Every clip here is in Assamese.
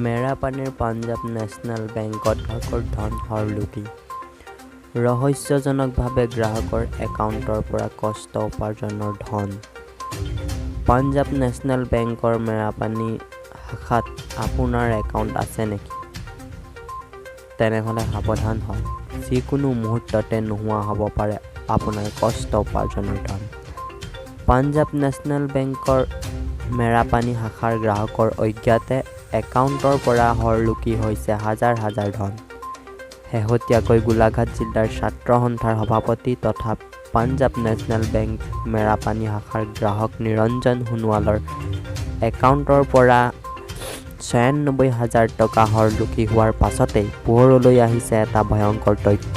মেৰাপানীৰ পাঞ্জাৱ নেচনেল বেংকত গ্ৰাহকৰ ধন হৰলুকি। ৰহস্যজনকভাৱে গ্ৰাহকৰ একাউণ্টৰ পৰা কষ্ট উপাৰ্জনৰ ধন। পাঞ্জাৱ নেচনেল বেংকৰ মেৰাপানী শাখাত আপোনাৰ একাউণ্ট আছে নেকি? তেনেহ'লে সাৱধান হওক, যিকোনো মুহূৰ্ততে নোহোৱা হ'ব পাৰে আপোনাৰ কষ্ট উপাৰ্জনৰ ধন। পাঞ্জাৱ নেচনেল বেংকৰ মেৰাপানী শাখাৰ গ্ৰাহকৰ অজ্ঞাতে একাউণ্টৰ পৰা হৰলুকি হৈছে হাজাৰ হাজাৰ ধন। শেহতীয়াকৈ গোলাঘাট জিলাৰ ছাত্ৰ সন্থাৰ সভাপতি তথা পাঞ্জাৱ নেচনেল বেংক মেৰাপানী শাখাৰ গ্ৰাহক নিৰঞ্জন সোণোৱালৰ একাউণ্টৰ পৰা ৯৬,০০০ টকা হৰলুকি হোৱাৰ পাছতেই পোহৰলৈ আহিছে এটা ভয়ংকৰ তথ্য।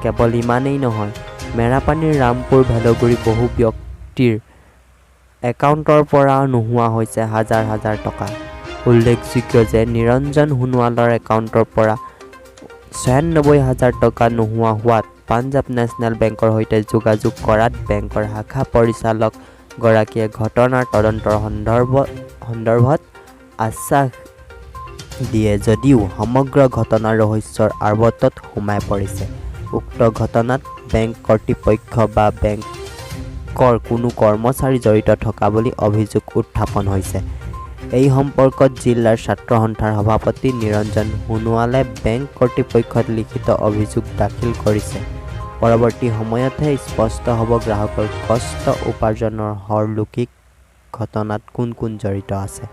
কেৱল ইমানেই নহয়, মেৰাপানীৰ ৰামপুৰ ভেলগুৰি বহু ব্যক্তিৰ একাউণ্টৰ পৰা নোহোৱা হৈছে হাজাৰ হাজাৰ টকা। উল্লেখযোগ্য যে নিৰঞ্জন সোণোৱালৰ একাউণ্টৰ পৰা ৯৬,০০০ টকা নোহোৱা হোৱাত পাঞ্জাৱ নেচনেল বেংকৰ সৈতে যোগাযোগ কৰাত বেংকৰ শাখা পৰিচালক গৰাকীয়ে ঘটনাৰ তদন্তৰ সন্দৰ্ভত আশ্বাস দিয়ে যদিও সমগ্ৰ ঘটনাৰ ৰহস্যৰ আৱৰ্তত সোমাই পৰিছে। উক্ত ঘটনাত বেংক কৰ্তৃপক্ষ বা বেংকৰ কোনো কৰ্মচাৰী জড়িত থকা বুলি অভিযোগ উত্থাপন হৈছে। এই সম্পৰ্কত জিলাৰ ছাত্ৰ সন্থাৰ সভাপতি নিৰঞ্জন সোণোৱালে বেংক কৰ্তৃপক্ষত লিখিত অভিযোগ দাখিল কৰিছে। পৰৱৰ্তী সময়তহে স্পষ্ট হ'ব গ্ৰাহকৰ কষ্ট উপাৰ্জনৰ হৰলুকি ঘটনাত কোন কোন জড়িত আছে।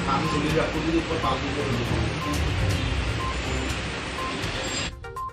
কাম চলি ৰাখোঁ যদি পাল্টি